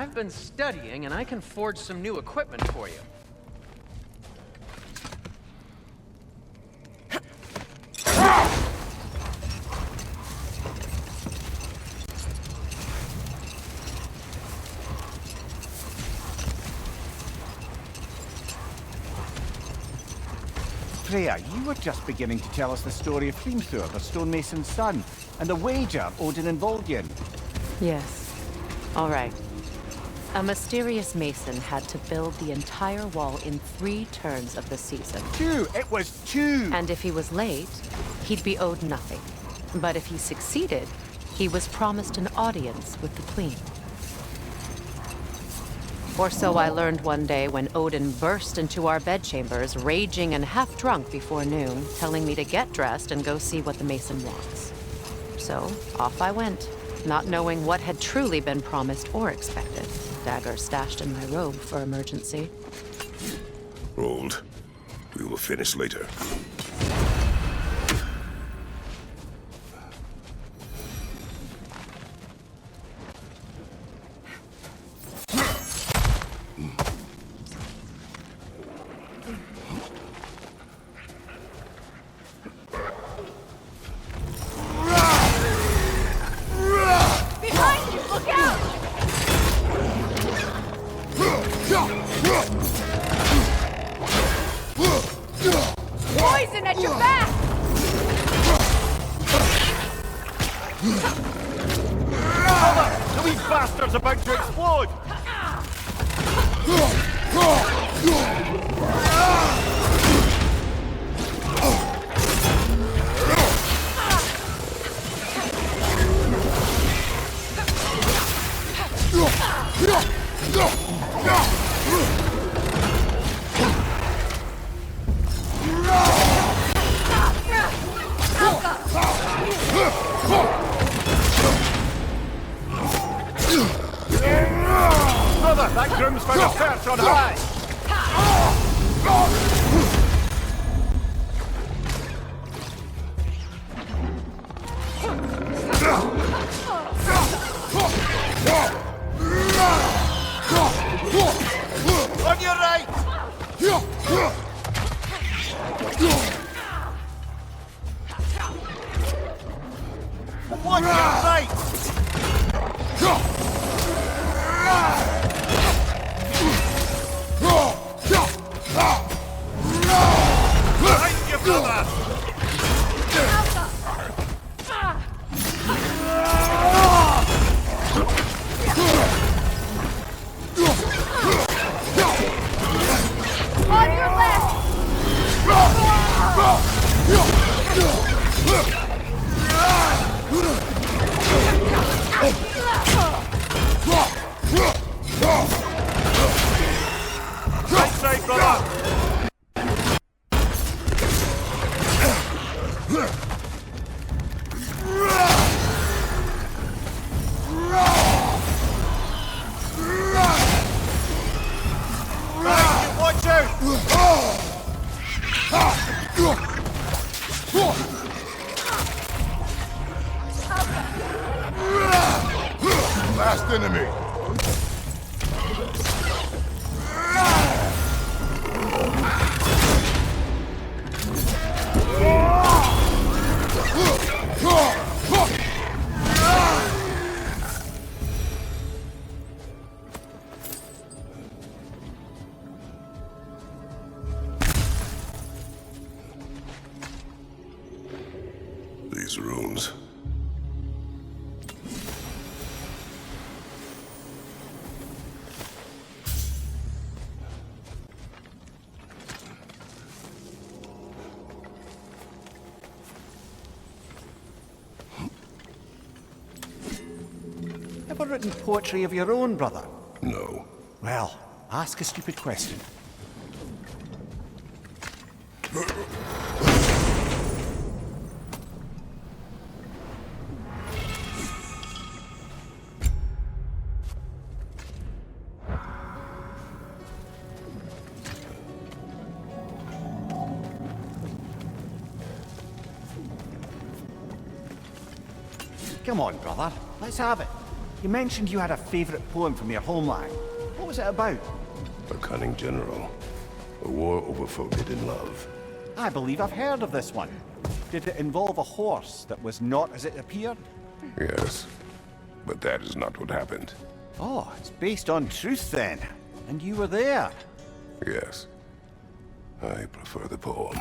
I've been studying and I can forge some new equipment for you. Freyr, you were just beginning to tell us the story of Hrimthur, the stonemason's son, and the wager Odin involved you in. Yes. All right. A mysterious mason had to build the entire wall in 3 turns of the season. 2! It was 2! And if he was late, he'd be owed nothing. But if he succeeded, he was promised an audience with the queen. Or so I learned one day when Odin burst into our bedchambers, raging and half drunk before noon, telling me to get dressed and go see what the mason wants. So, off I went, not knowing what had truly been promised or expected. Dagger stashed in my robe for emergency. Hold. We will finish later. Poison at your back! Cover! The wee bastard's about to explode! Brother, that groom's found a perch on high! On your right! On your right! Behind you, brother! On your left! Right side, brother! Right, watch out! Last enemy. These runes. Ever written poetry of your own, brother? No. Well, ask a stupid question. Come on, brother. Let's have it. You mentioned you had a favorite poem from your homeland. What was it about? A cunning general. A war over forbidden love. I believe I've heard of this one. Did it involve a horse that was not as it appeared? Yes, but that is not what happened. Oh, it's based on truth then. And you were there. Yes. I prefer the poem.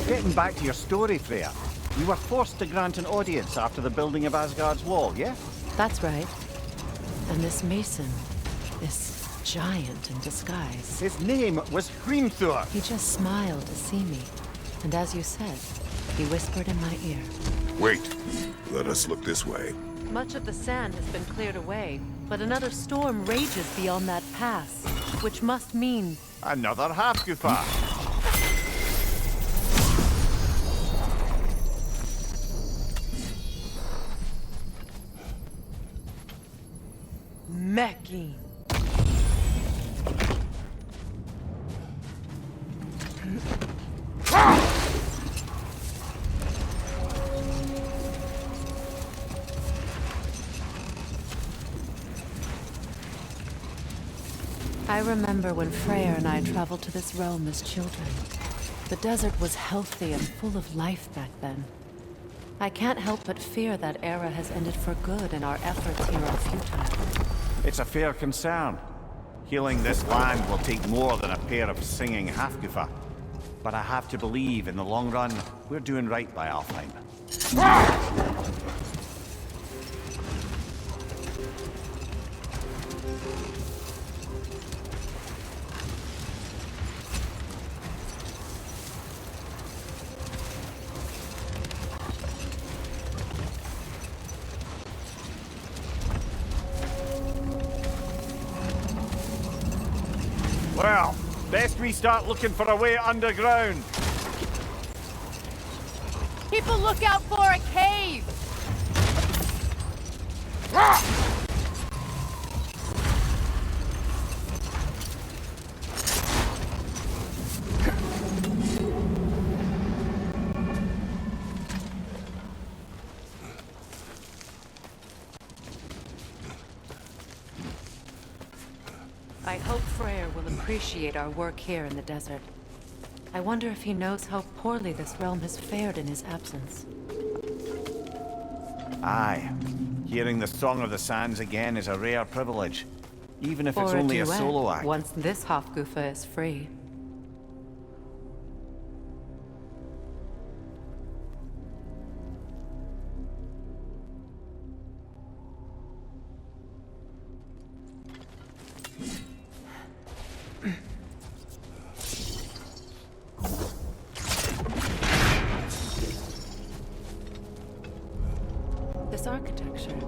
Getting back to your story, Freyr. You were forced to grant an audience after the building of Asgard's wall, yeah? That's right. And this mason, this giant in disguise, His name was Hrimthur. he just smiled to see me. And as you said, he whispered in my ear. Wait. Let us look this way. Much of the sand has been cleared away, but another storm rages beyond that pass, which must mean... Another Hafgufa. Mecking. I remember when Freyr and I traveled to this realm as children. The desert was healthy and full of life back then. I can't help but fear that era has ended for good and our efforts here are futile. It's a fair concern. Healing this land will take more than a pair of singing Hafgufa. But I have to believe, in the long run, we're doing right by Alfheim. Well, best we start looking for a way underground. Keep a lookout for a cave! I hope Freyr will appreciate our work here in the desert. I wonder if he knows how poorly this realm has fared in his absence. Aye. Hearing the Song of the Sands again is a rare privilege. Even if it's Or only a duet, solo act. once this Hofgufa is free. This architecture,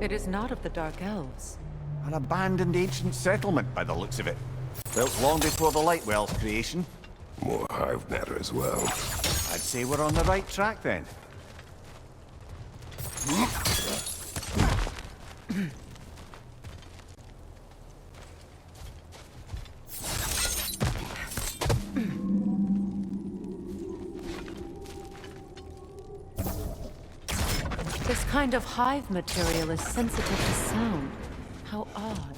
it is not of the Dark Elves. An abandoned ancient settlement by the looks of it. Built long before the Lightwell's creation. More hive matter as well. I'd say we're on the right track then. This kind of hive material is sensitive to sound. How odd.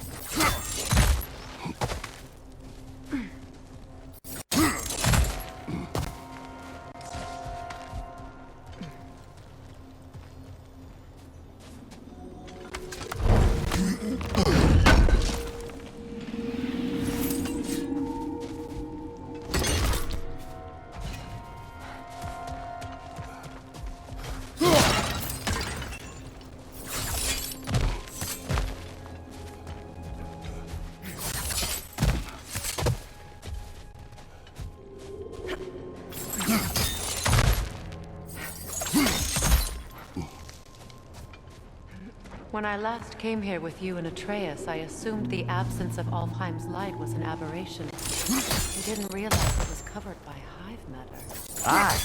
When I last came here with you and Atreus, I assumed the absence of Alfheim's light was an aberration. I didn't realize it was covered by hive matter. Aye,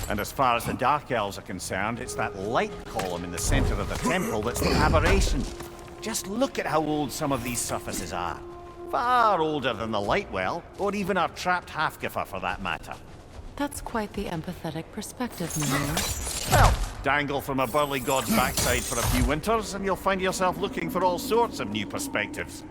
and as far as the Dark Elves are concerned, it's that light column in the center of the temple that's the aberration. Just look at how old some of these surfaces are. Far older than the light well, or even our trapped Hafgifa for that matter. That's quite the empathetic perspective, Mania. Well, dangle from a burly god's backside for a few winters, and you'll find yourself looking for all sorts of new perspectives.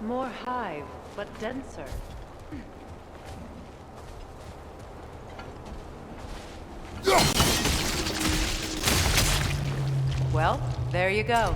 More hive, but denser. Well, there you go.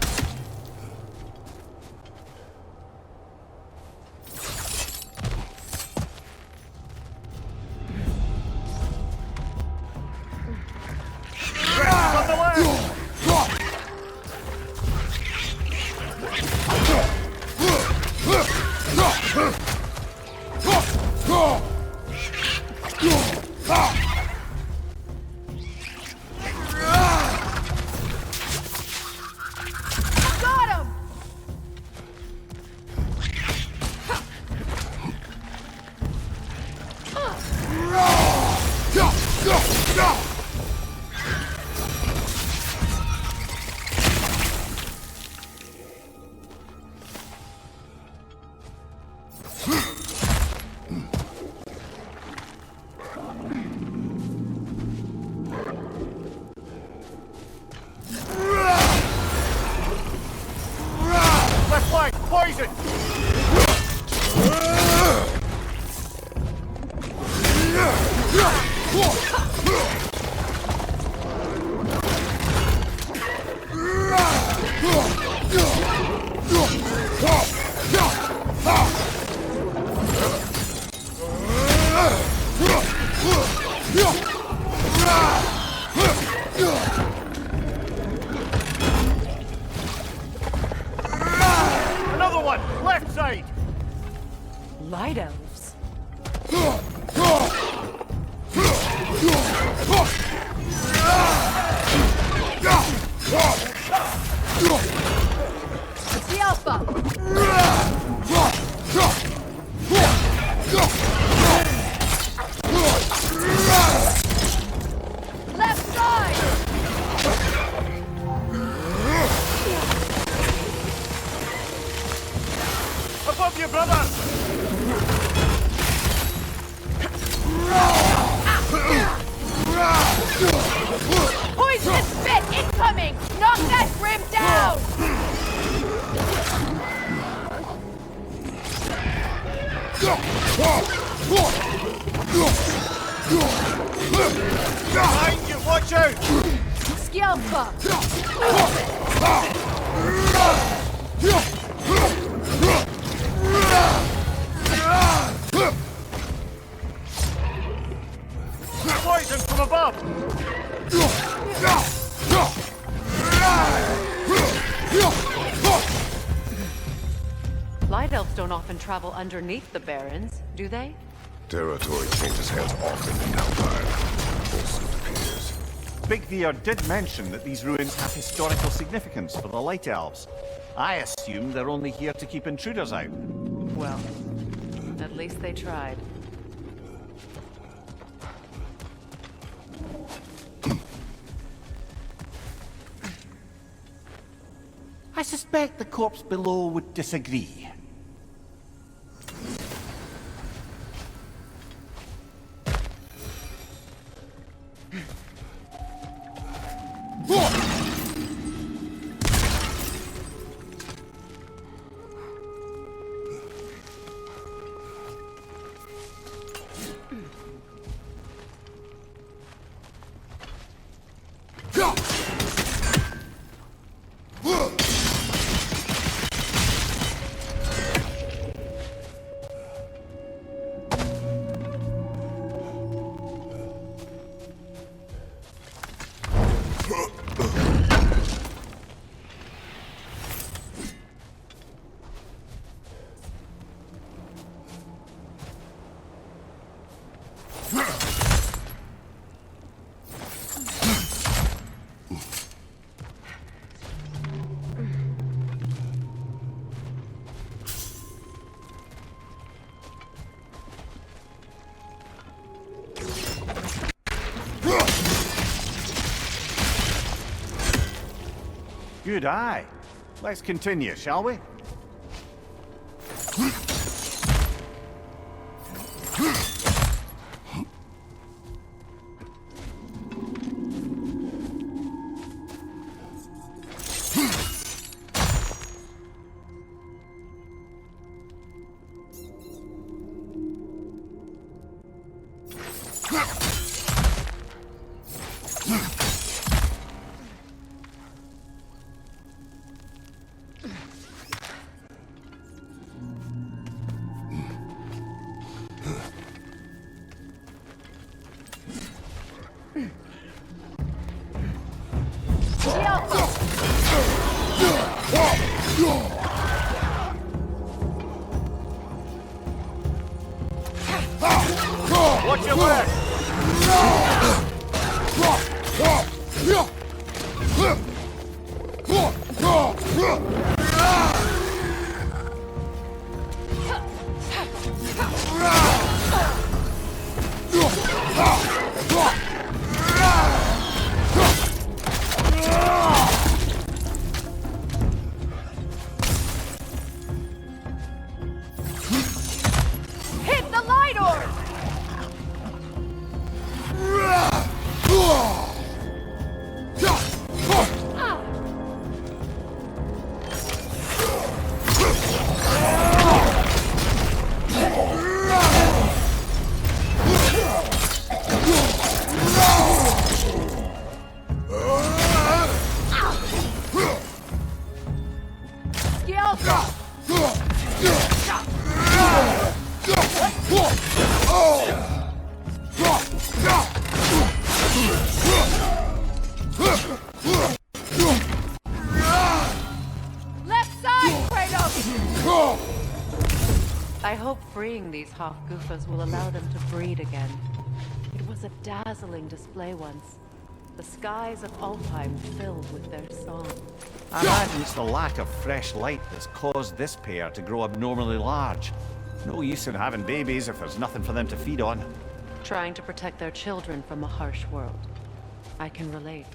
Another one! Left side! Light elves. It's the Alpha! Left side! Above you, brother! Poisonous spit incoming! Knock that grim down! Behind you, watch out! Scalpa! Poison from above! Light elves don't often travel underneath the barrens, do they? Territory changes hands often in Alfheim. Also it appears. Big Veer did mention that these ruins have historical significance for the Light Elves. I assume they're only here to keep intruders out. Well, at least they tried. I suspect the corpse below would disagree. Good eye. Let's continue, shall we? Watch your back! Hit the light orb! Left side, Kratos! I hope freeing these half-goofers will allow them to breed again. It was a dazzling display once. The skies of Alfheim filled with their song. I imagine it's the lack of fresh light that's caused this pair to grow abnormally large. No use in having babies if there's nothing for them to feed on. Trying to protect their children from a harsh world. I can relate.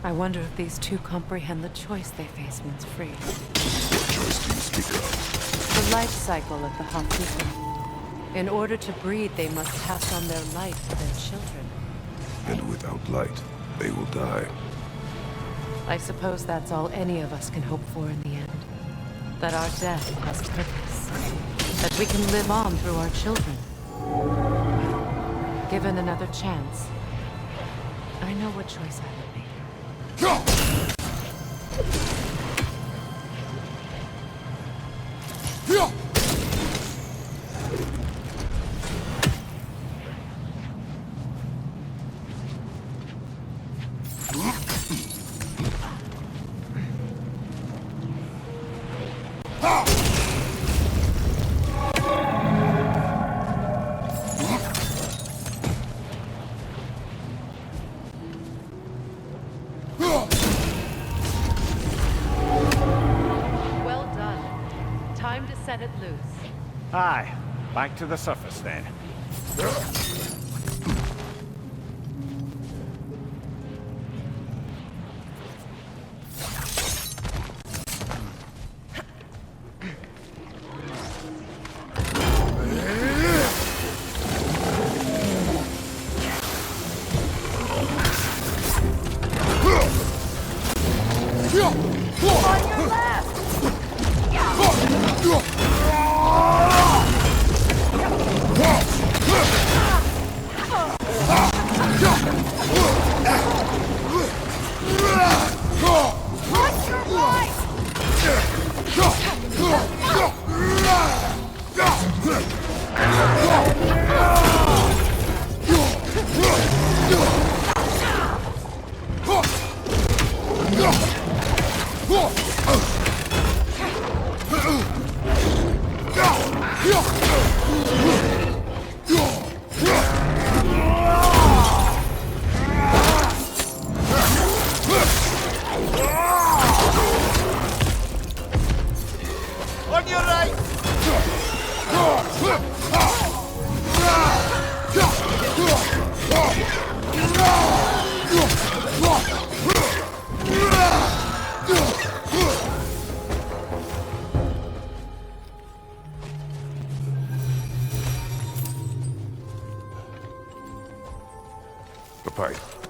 I wonder if these two comprehend the choice they face once free. What choice do you speak of? The life cycle of the Hafnika. In order to breed, they must pass on their light to their children. And without light, they will die. I suppose that's all any of us can hope for in the end. That our death has purpose. That we can live on through our children. Given another chance, I know what choice I would make. Aye, back to the surface then.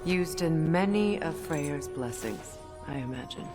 Used in many of Freyr's blessings, I imagine.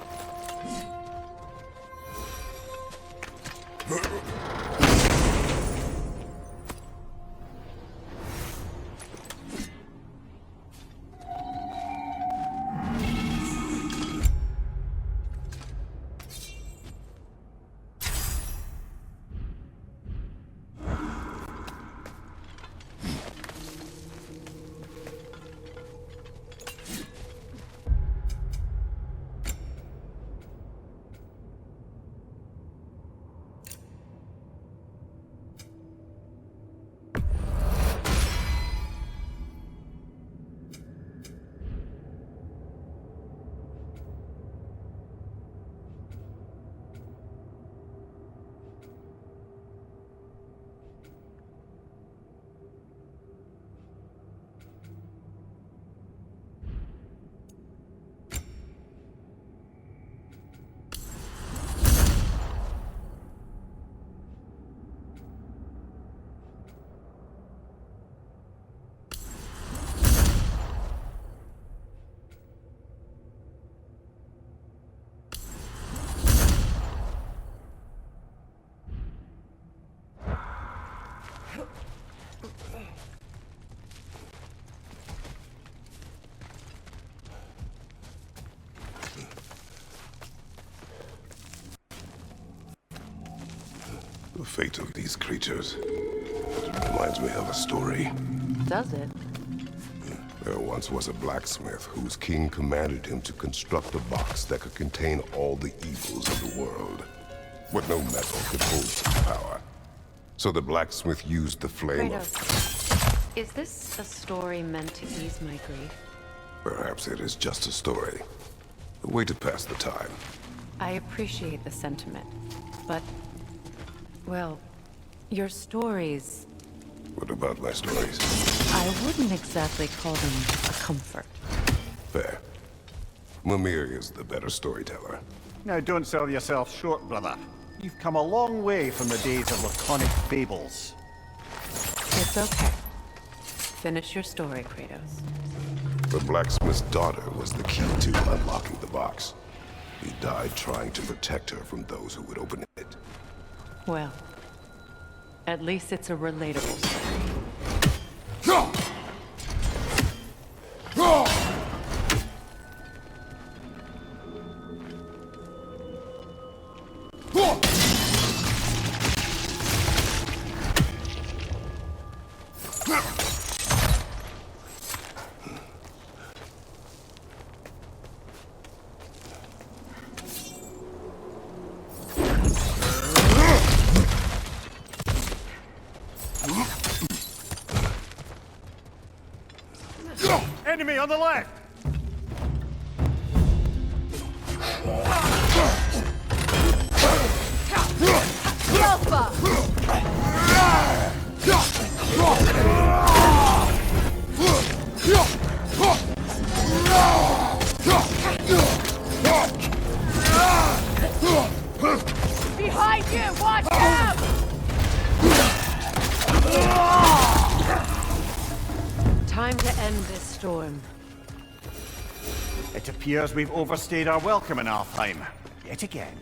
The fate of these creatures. It reminds me of a story. Does it? There once was a blacksmith whose king commanded him to construct a box that could contain all the evils of the world. But no metal could hold such power. So the blacksmith used the flame Kratos, is this a story meant to ease my grief? Perhaps it is just a story. A way to pass the time. I appreciate the sentiment, but... well, your stories... What about my stories? I wouldn't exactly call them a comfort. Fair. Mimir is the better storyteller. Now don't sell yourself short, brother. You've come a long way from the days of laconic fables. It's okay. Finish your story, Kratos. The blacksmith's daughter was the key to unlocking the box. He died trying to protect her from those who would open it. Well, at least it's a relatable story. Enemy on the left! Behind you! Watch out! Time to end this storm. It appears we've overstayed our welcome in Alfheim. Yet again.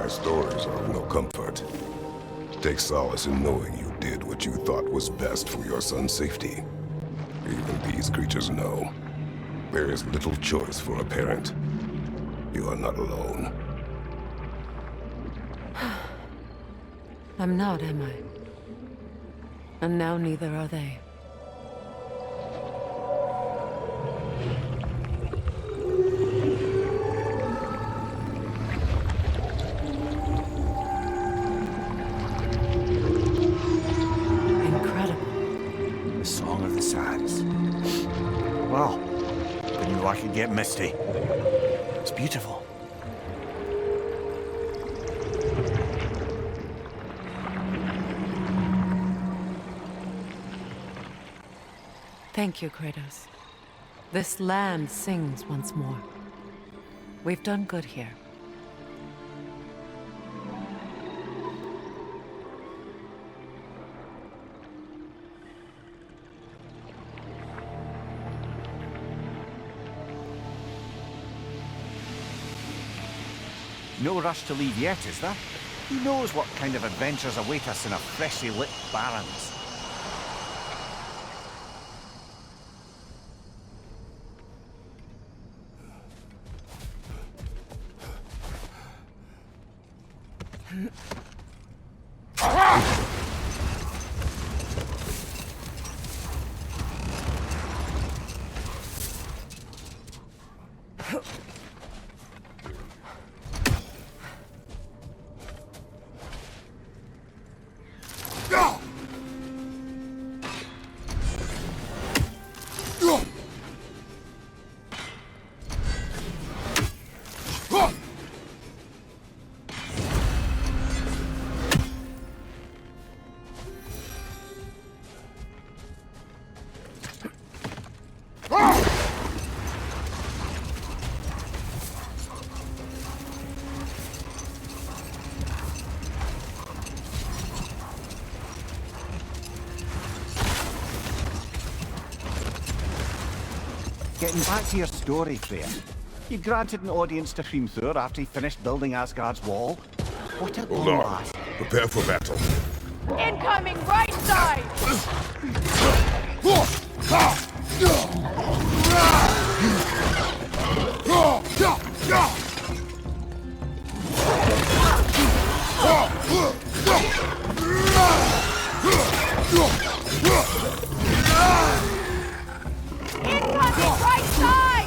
Stories are of no comfort. Take solace in knowing you did what you thought was best for your son's safety. Even these creatures know. There is little choice for a parent. You are not alone. I'm not, am I? And now neither are they. Well, I knew I could get misty. It's beautiful. Thank you, Kratos. This land sings once more. We've done good here. No rush to leave yet, is there? Who knows what kind of adventures await us in our freshly lit barrens? Getting back to your story, Freyr. You granted an audience to Hrimthur after he finished building Asgard's wall. What at Hold long on. last? Prepare for battle. Incoming right side! Incoming right side!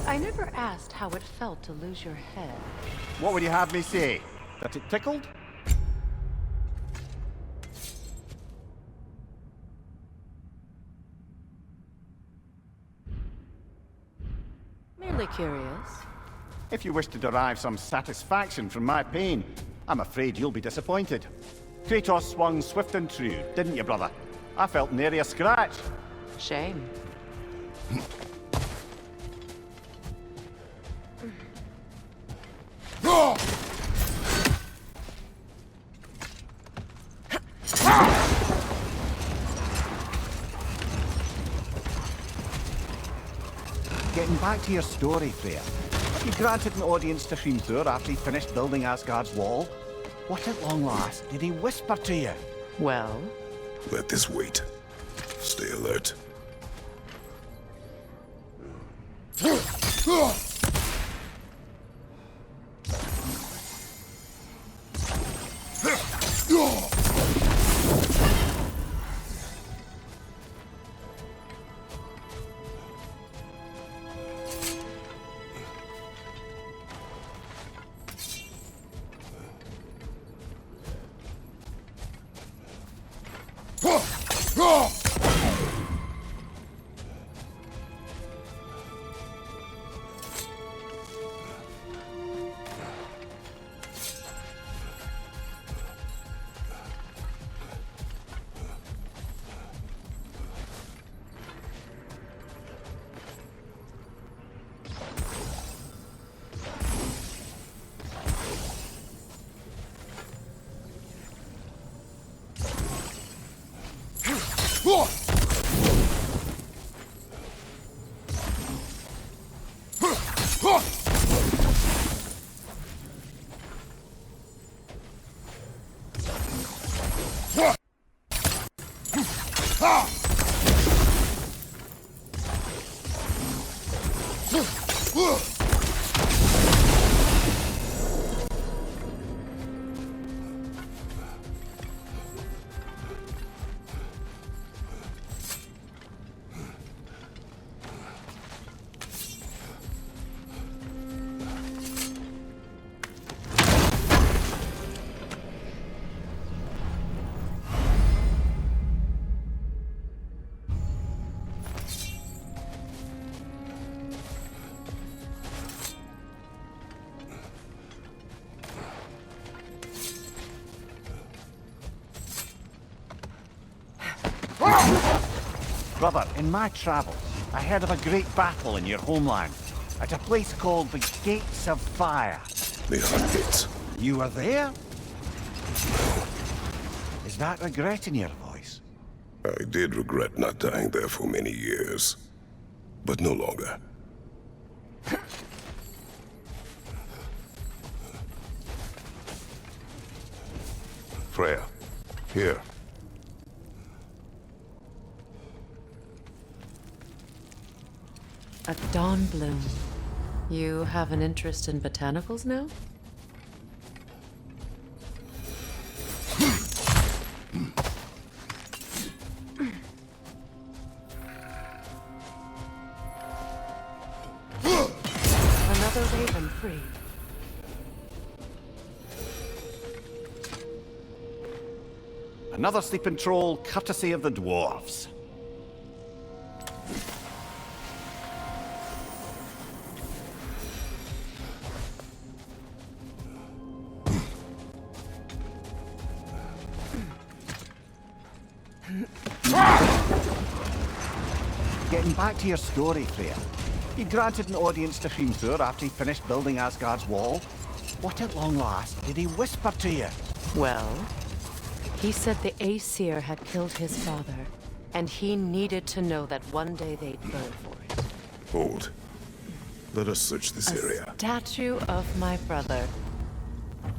I never asked how it felt to lose your head. What would you have me say? That it tickled? Merely curious. If you wish to derive some satisfaction from my pain, I'm afraid you'll be disappointed. Kratos swung swift and true, didn't you, brother? I felt nary a scratch. Shame. Getting back to your story, Freyr. You granted an audience to Hrimthur after he finished building Asgard's wall. What at long last did he whisper to you? Well? Let this wait. Stay alert. Brother, in my travels, I heard of a great battle in your homeland, at a place called the Gates of Fire. The Hot Gates. You were there? Is that regret in your voice? I did regret not dying there for many years, but no longer. Freyr, here. A dawn bloom. You have an interest in botanicals now? Another raven free. Another sleeping troll, courtesy of the dwarves. Getting back to your story, Freyr. You granted an audience to Favours after he finished building Asgard's wall. What at long last did he whisper to you? Well, he said the Aesir had killed his father, and he needed to know that one day they'd burn for it. Hold. Let us search this area. A statue of my brother.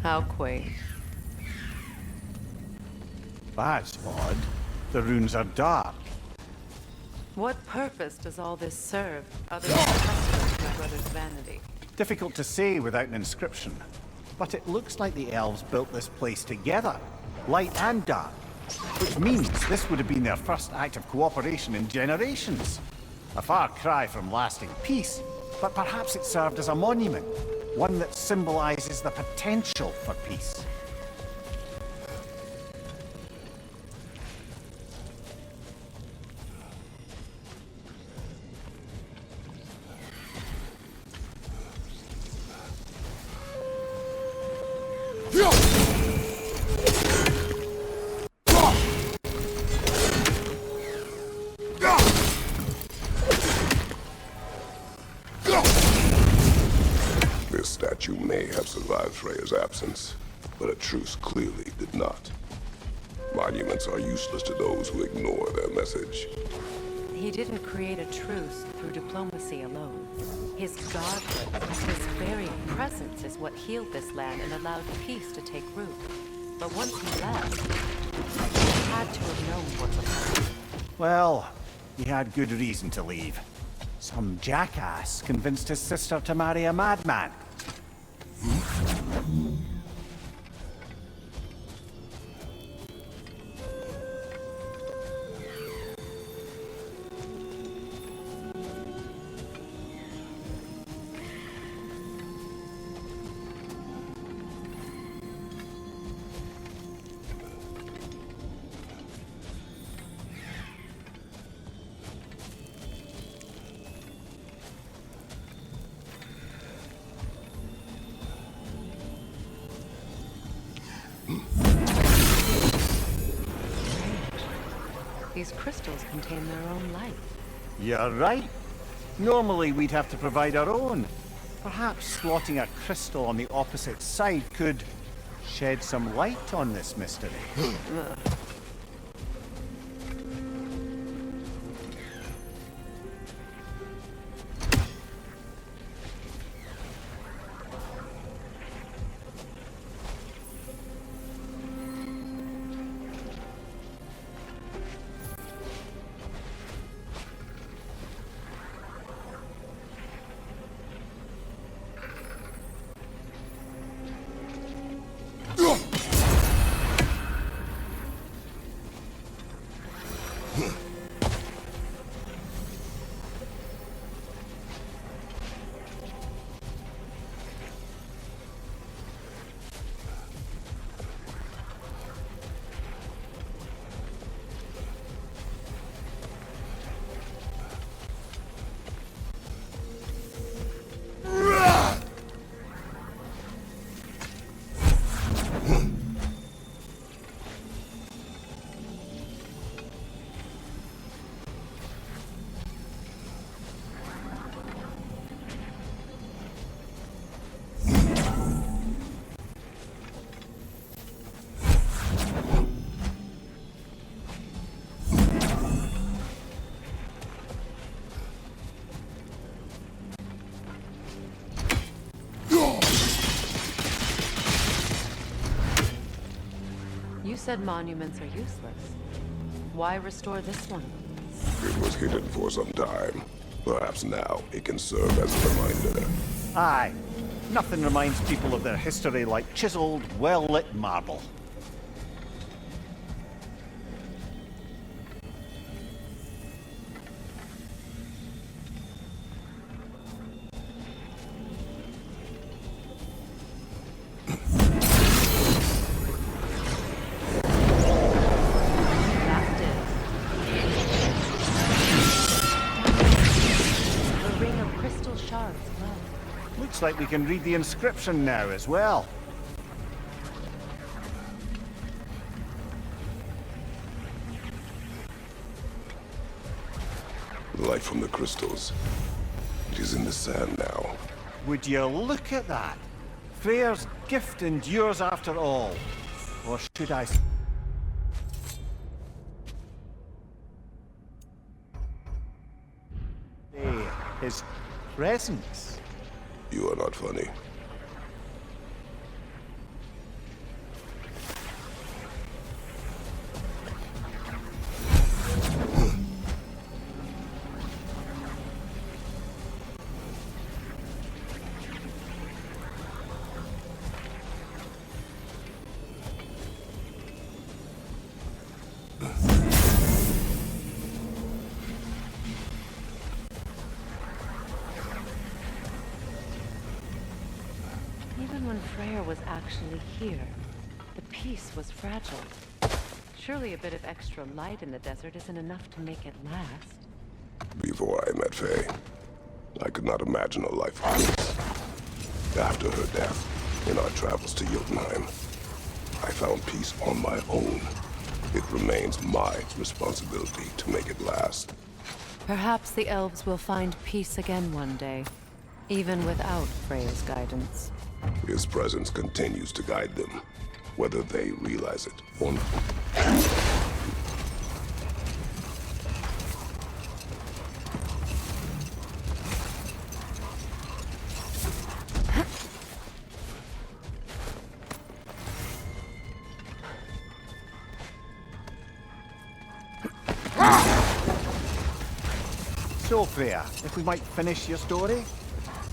How quaint. That's odd. The runes are dark. What purpose does all this serve, other than testament my brother's vanity? Difficult to say without an inscription. But it looks like the elves built this place together, light and dark. Which means this would have been their first act of cooperation in generations. A far cry from lasting peace, but perhaps it served as a monument, one that symbolizes the potential for peace. This statue may have survived Freyr's absence, but a truce clearly did not. Monuments are useless to those who ignore their message. He didn't create a truce through diplomacy alone. His godhood, his very presence is what healed this land and allowed peace to take root. But once he left, he had to have known what's afoot. Well, he had good reason to leave. Some jackass convinced his sister to marry a madman. These crystals contain their own light. You're right. Normally we'd have to provide our own. Perhaps slotting a crystal on the opposite side could shed some light on this mystery. said monuments are useless. Why restore this one? It was hidden for some time. Perhaps now it can serve as a reminder. Aye. Nothing reminds people of their history like chiseled, well-lit marble. Looks like we can read the inscription now as well. Light from the crystals. It is in the sand now. Would you look at that? Freyr's gift endures after all. Or should I... say his presence? You are not funny. Even when Freyr was actually here, the peace was fragile. Surely a bit of extra light in the desert isn't enough to make it last. Before I met Faye, I could not imagine a life like this. After her death, in our travels to Jotunheim, I found peace on my own. It remains my responsibility to make it last. Perhaps the elves will find peace again one day, even without Freyr's guidance. His presence continues to guide them, whether they realize it or not. So, Freyr, if we might finish your story?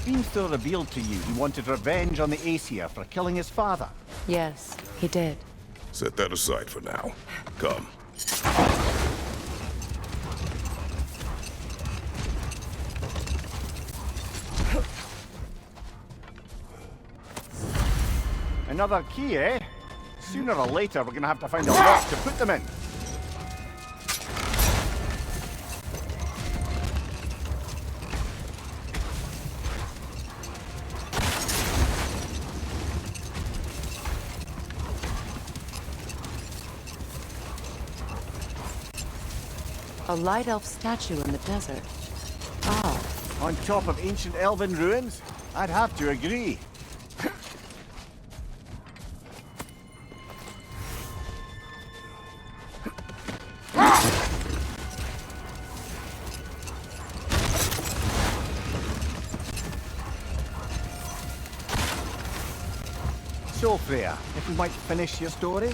Beamster revealed to you he wanted revenge on the Aesir for killing his father. Yes, he did. Set that aside for now. Come. Another key, eh? Sooner or later, we're gonna have to find a lock to put them in. A light elf statue in the desert. Ah, On top of ancient Elven ruins? I'd have to agree. So, Freyr, if we might finish your story?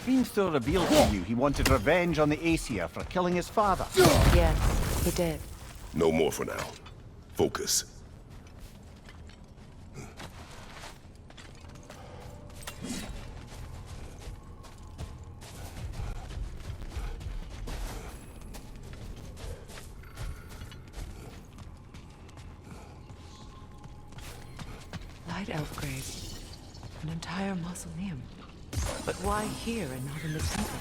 Beamster revealed to you he wanted revenge on the Aesir for killing his father. yes, he did. No more for now. Focus. Light elf grave. An entire mausoleum. But why here and not in the temple?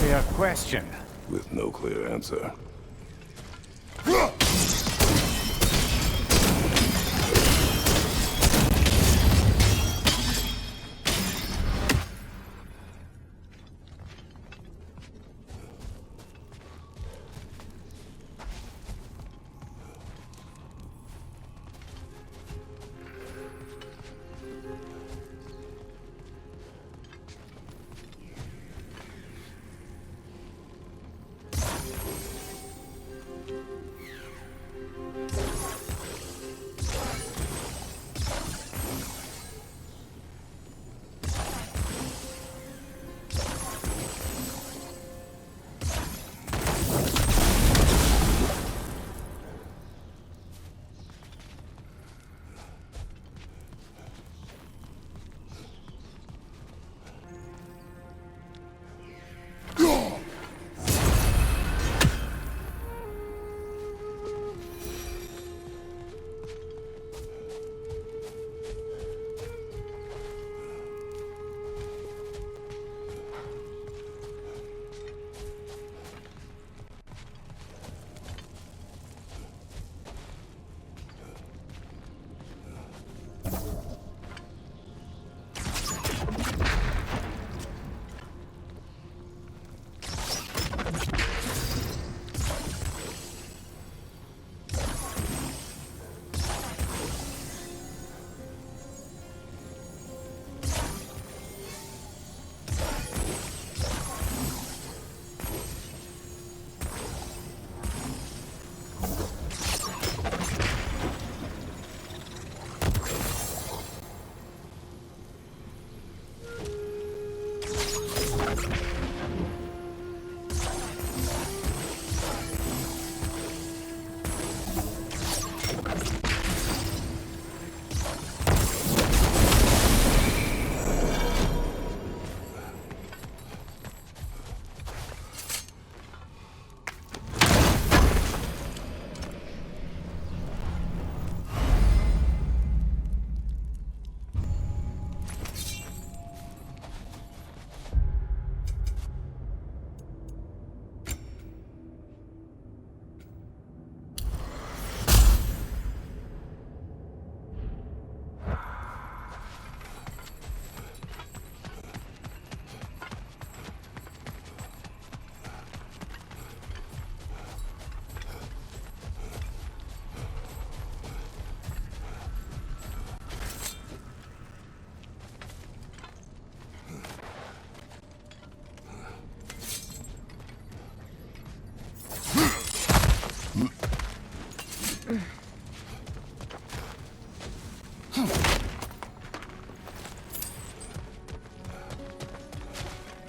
Fair question. With no clear answer.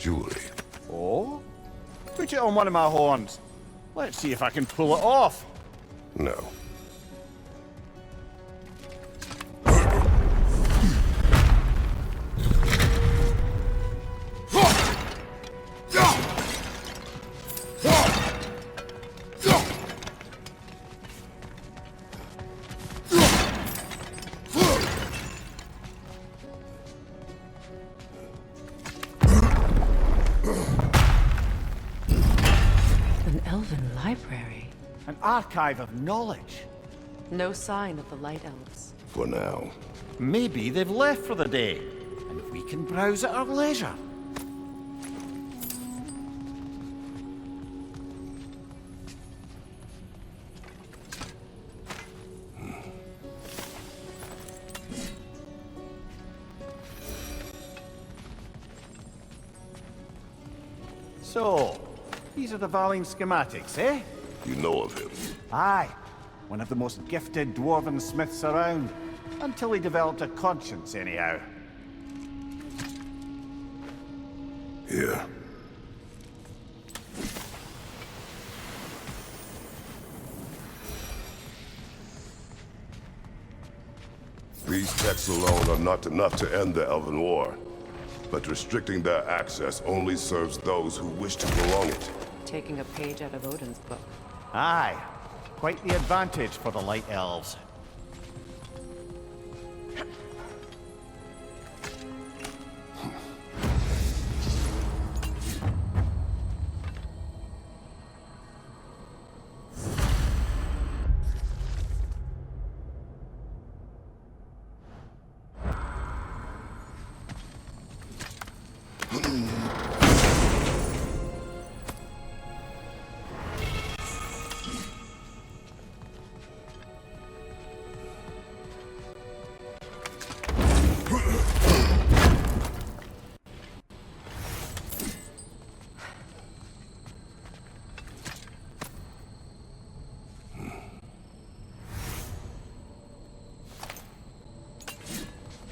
jewelry. Oh? Put it on one of my horns. Let's see if I can pull it off. No. An elven library. An archive of knowledge. No sign of the Light Elves. For now. Maybe they've left for the day, and we can browse at our leisure. So, these are the Valine schematics, eh? You know of him. Aye. One of the most gifted dwarven smiths around. Until he developed a conscience, anyhow. Here. These texts alone are not enough to end the Elven War. But restricting their access only serves those who wish to prolong it. Taking a page out of Odin's book. Aye. Quite the advantage for the Light Elves.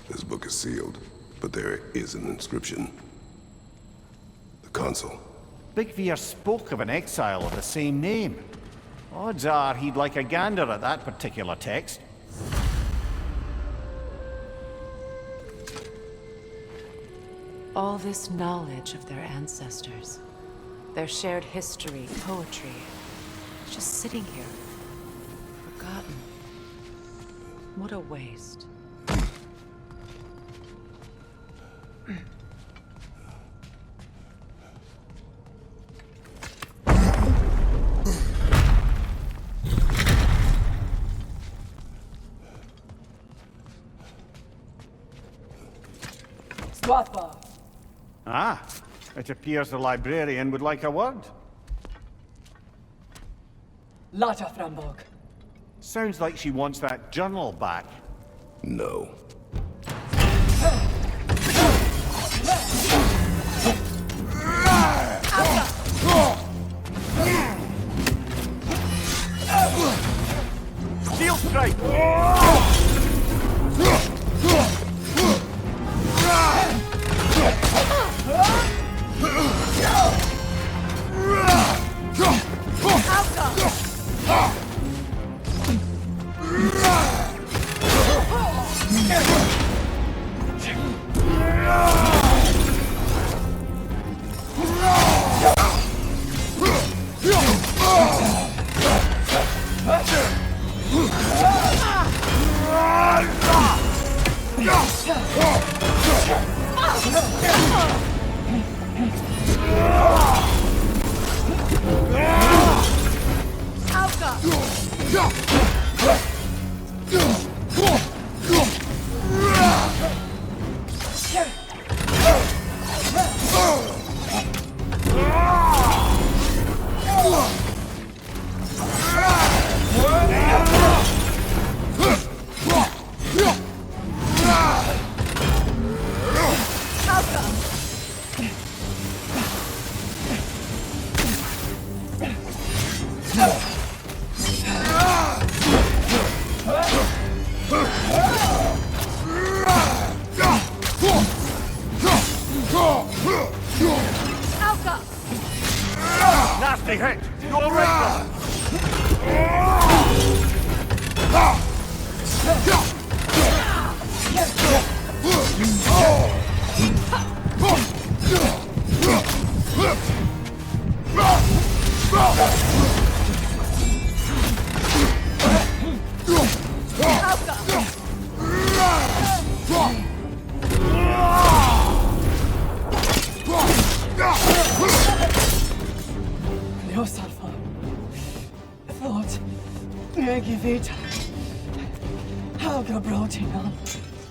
This book is sealed, but there is an inscription. The console. Big Veer spoke of an exile of the same name. Odds are he'd like a gander at that particular text. All this knowledge of their ancestors, their shared history, poetry, it's just sitting here, forgotten. What a waste. Swatha. Ah, it appears the librarian would like a word. Lata Frambog. Sounds like she wants that journal back. No. Steel strike! Badly hit! You alright?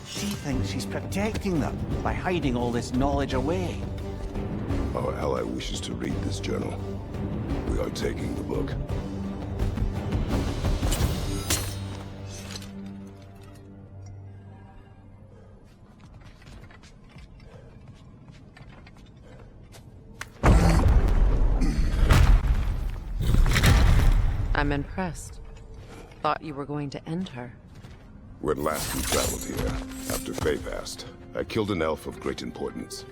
She thinks she's protecting them by hiding all this knowledge away. Our ally wishes to read this journal. We are taking the book. I'm impressed. Thought you were going to end her. When last we traveled here, after Faye passed, I killed an elf of great importance.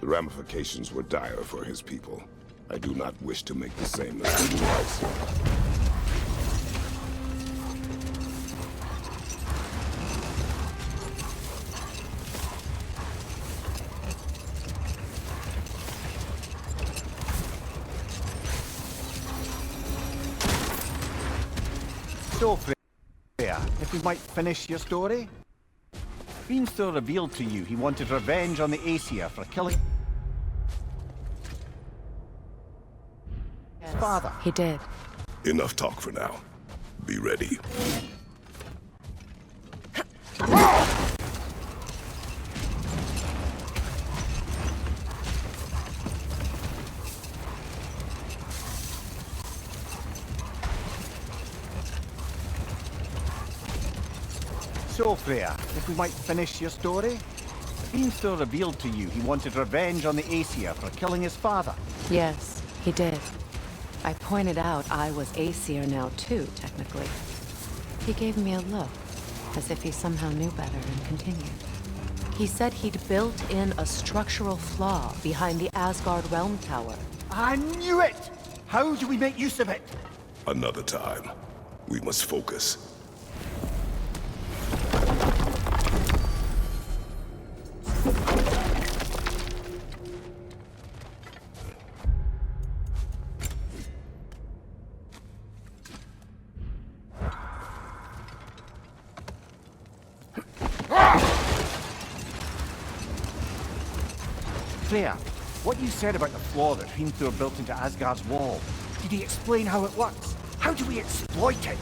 The ramifications were dire for his people. I do not wish to make the same mistake twice. So, Freyr, if we might finish your story? Beanstor revealed to you he wanted revenge on the Aesir for killing his father. He did. Enough talk for now. Be ready. So, Freyr, if we might finish your story? Beanstor revealed to you he wanted revenge on the Aesir for killing his father. Yes, he did. I pointed out I was Aesir now too, technically. He gave me a look, as if he somehow knew better and continued. He said he'd built in a structural flaw behind the Asgard Realm Tower. I knew it! How do we make use of it? Another time. We must focus. Freyr, what you said about the flaw that Hrimthur built into Asgard's wall, did he explain how it works? How do we exploit it?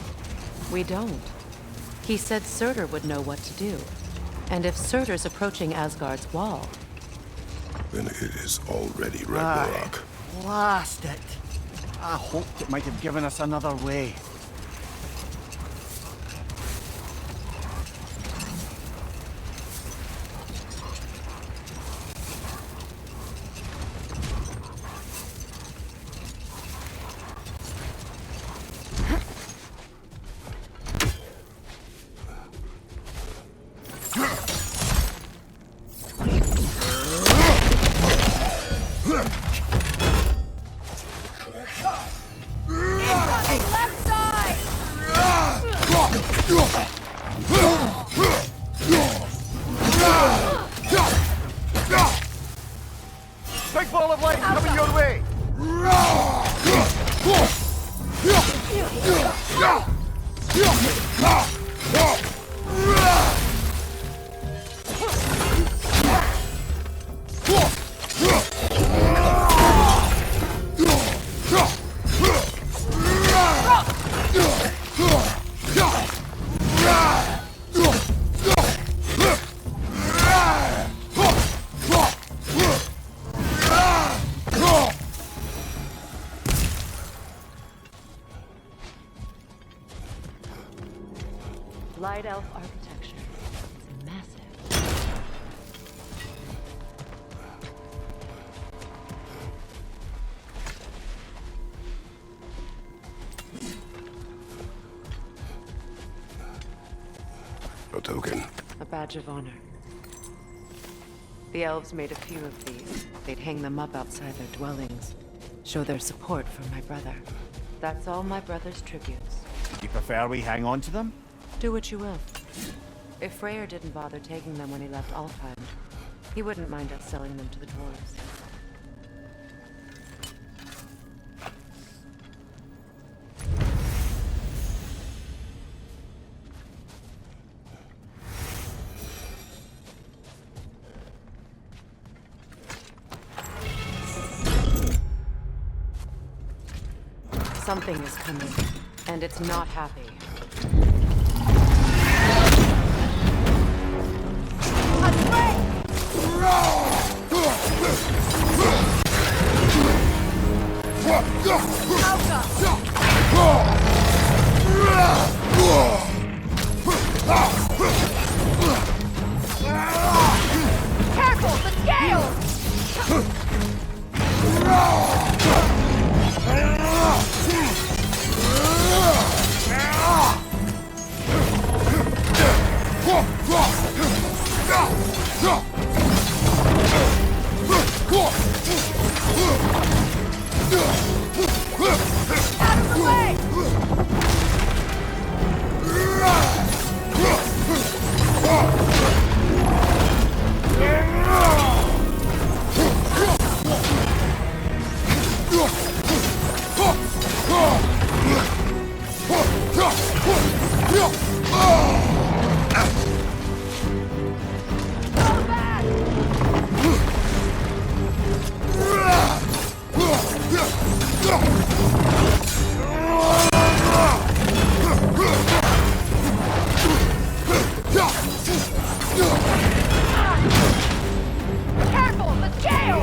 We don't. He said Surtur would know what to do. And if Surtur's approaching Asgard's wall... Then it is already Ragnarok. Blast it! I hoped it might have given us another way. Big ball of light coming your way! Light elf architecture. It's massive. A token. A badge of honor. The elves made a few of these. They'd hang them up outside their dwellings. show their support for my brother. That's all my brother's tributes. You prefer we hang on to them? Do what you will. If Freyr didn't bother taking them when he left Alfheim, he wouldn't mind us selling them to the dwarves. Something is coming, and it's not happy. Careful, the scales! Out of the way! Careful, the scale!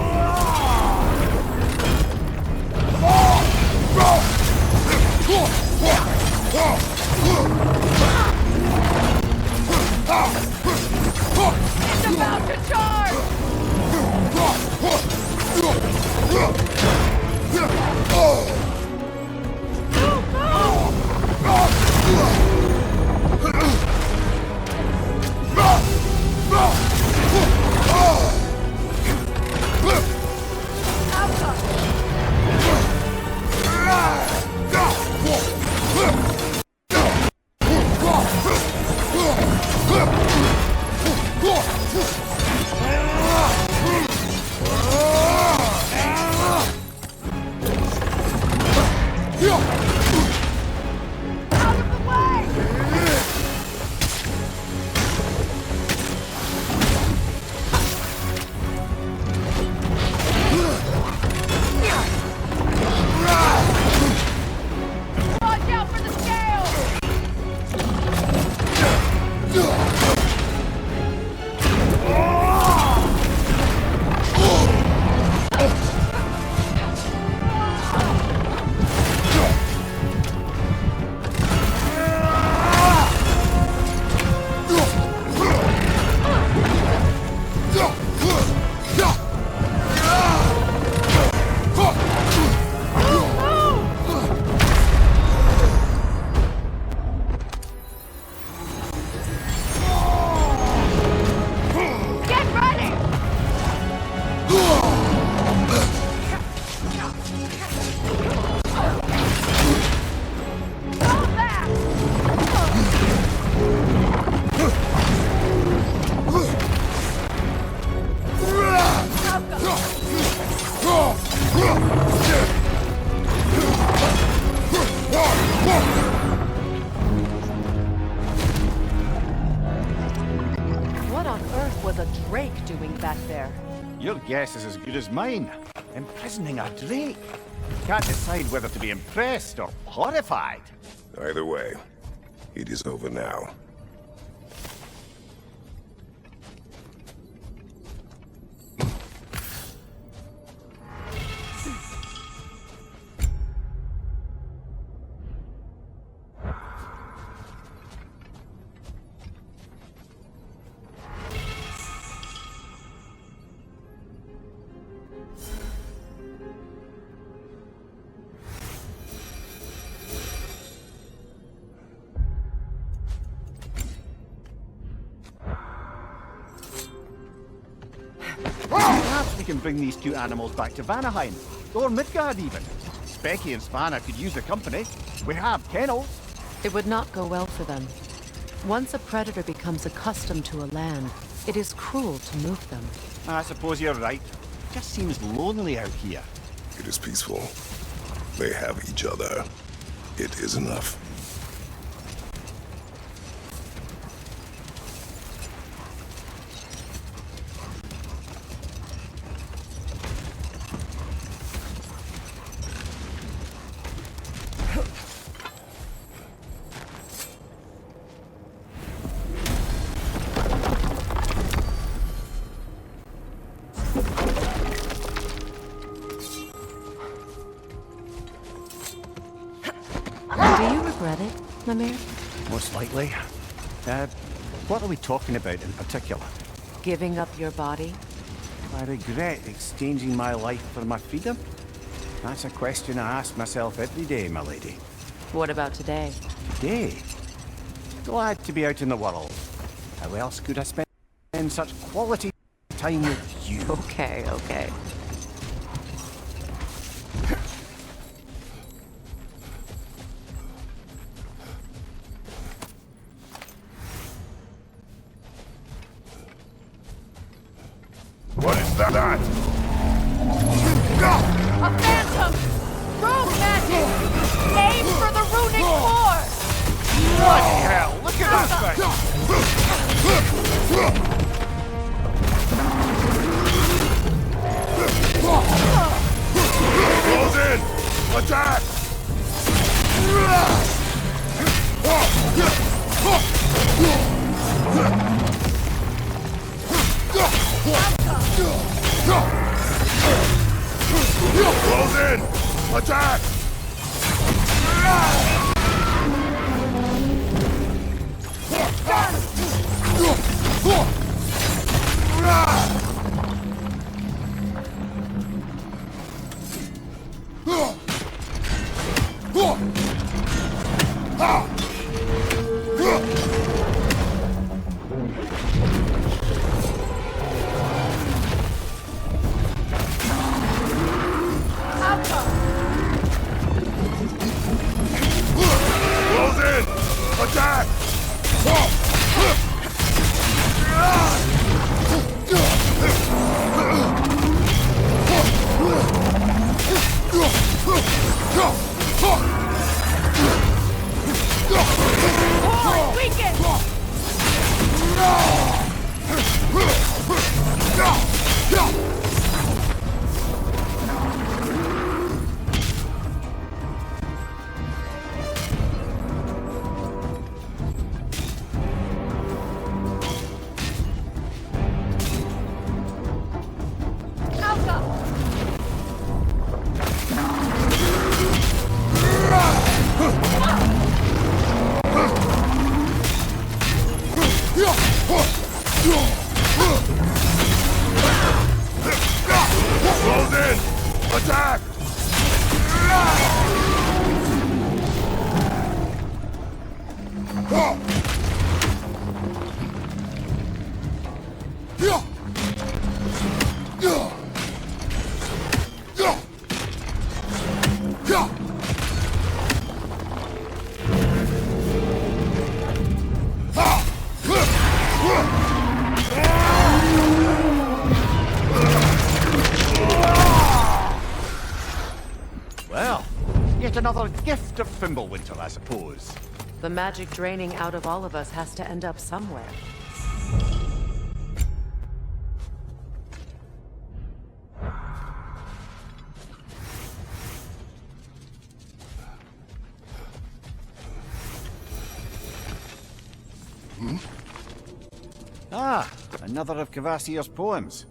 It's about to charge! Your guess is as good as mine. Imprisoning a drake. Can't decide whether to be impressed or horrified. Either way, it is over now. we can bring these two animals back to Vanaheim, or Midgard even. Becky and Spanna could use the company. We have kennels. It would not go well for them. Once a predator becomes accustomed to a land, it is cruel to move them. I suppose you're right. Just seems lonely out here. It is peaceful. They have each other. It is enough. Do you regret it, Mimir? Most likely. What are we talking about in particular? Giving up your body? I regret exchanging my life for my freedom? That's a question I ask myself every day, my lady. What about today? Today? Glad to be out in the world. How else could I spend such quality time with you? Okay, okay. What is that? A phantom! Rogue magic! Aim for the Runic core! Bloody hell! Look at that thing! Close in! Attack! Close in! Attack! Close in! Attack! Core weakened! Close in! Attack! Well, yet another gift of Fimbulwinter, I suppose. The magic draining out of all of us has to end up somewhere. Ah, another of Kvasirs' poems.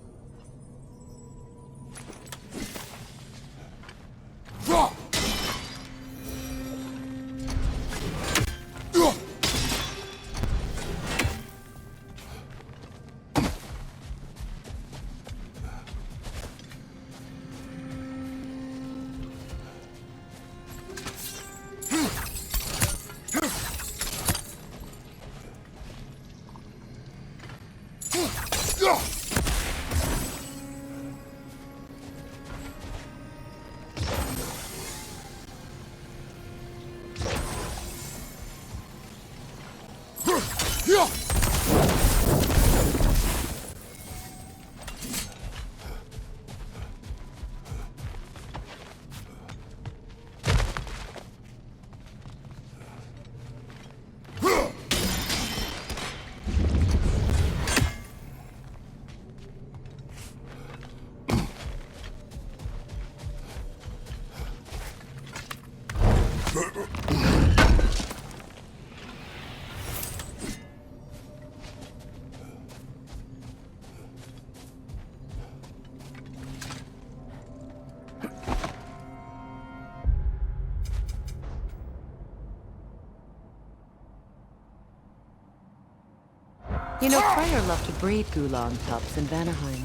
You know, Freyr loved to breed Gulan pups in Vanaheim.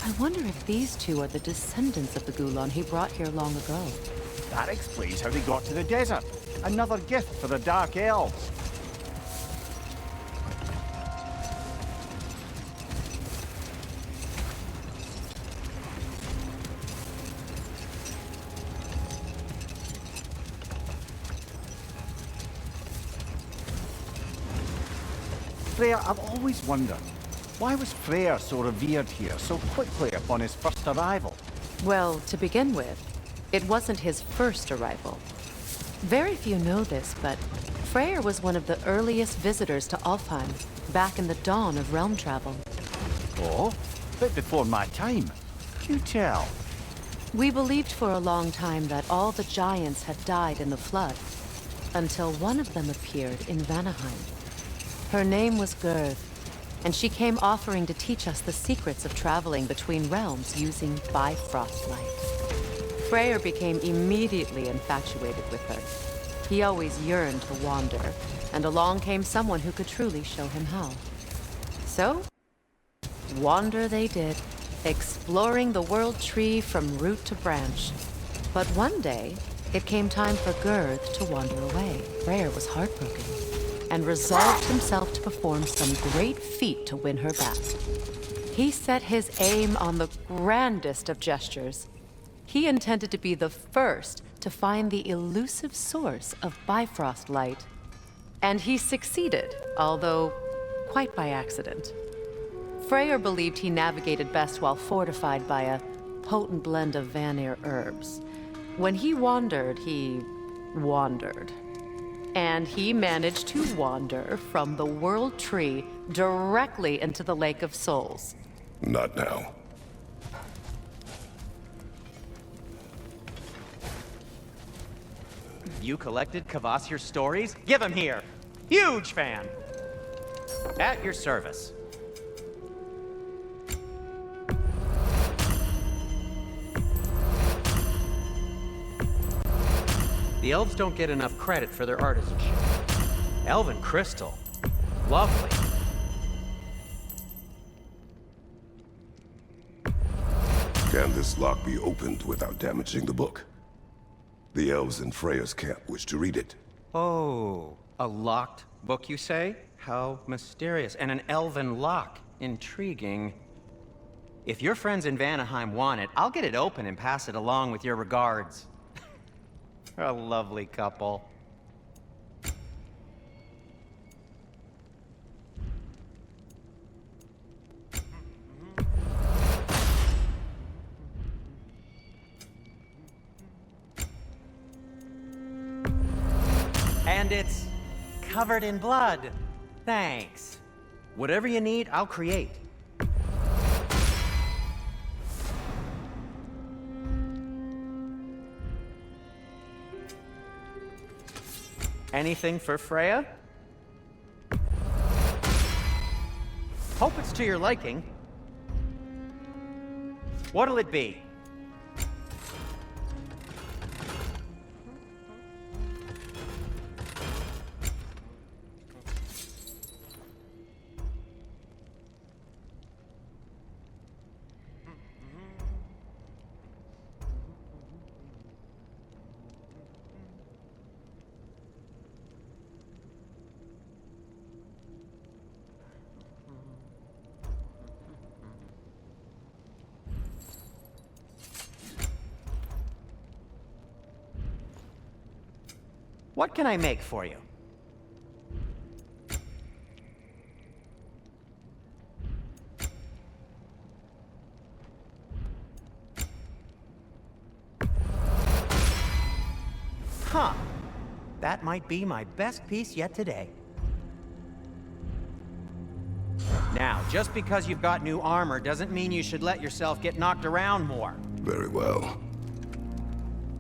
I wonder if these two are the descendants of the Gulan he brought here long ago. That explains how they got to the desert. Another gift for the Dark Elves. Freyr, I've always wondered, why was Freyr so revered here so quickly upon his first arrival? Well, to begin with, it wasn't his first arrival. Very few know this, but Freyr was one of the earliest visitors to Alfheim, back in the dawn of realm travel. Oh, bit before my time. Do tell. We believed for a long time that all the giants had died in the flood, until one of them appeared in Vanaheim. Her name was Gerd, and she came offering to teach us the secrets of traveling between realms using Bifrost light. Freyr became immediately infatuated with her. He always yearned to wander, and along came someone who could truly show him how. So, wander they did, exploring the world tree from root to branch. But one day, it came time for Gerd to wander away. Freyr was heartbroken, and resolved himself to perform some great feat to win her back. He set his aim on the grandest of gestures. He intended to be the first to find the elusive source of Bifrost light. And he succeeded, although quite by accident. Freyr believed he navigated best while fortified by a potent blend of Vanir herbs. When he wandered, he wandered. And he managed to wander from the World Tree directly into the Lake of Souls. Not now. You collected Kvasirs stories? Give them here! Huge fan! At your service. The elves don't get enough credit for their artisanship. Elven crystal. Lovely. Can this lock be opened without damaging the book? The elves in Freyr's camp wish to read it. Oh, a locked book, you say? How mysterious. And an elven lock. Intriguing. If your friends in Vanaheim want it, I'll get it open and pass it along with your regards. A lovely couple. And it's covered in blood. Thanks. Whatever you need, I'll create. Anything for Freya? Hope it's to your liking. What'll it be? What can I make for you? Huh. That might be my best piece yet today. Now, just because you've got new armor doesn't mean you should let yourself get knocked around more. Very well.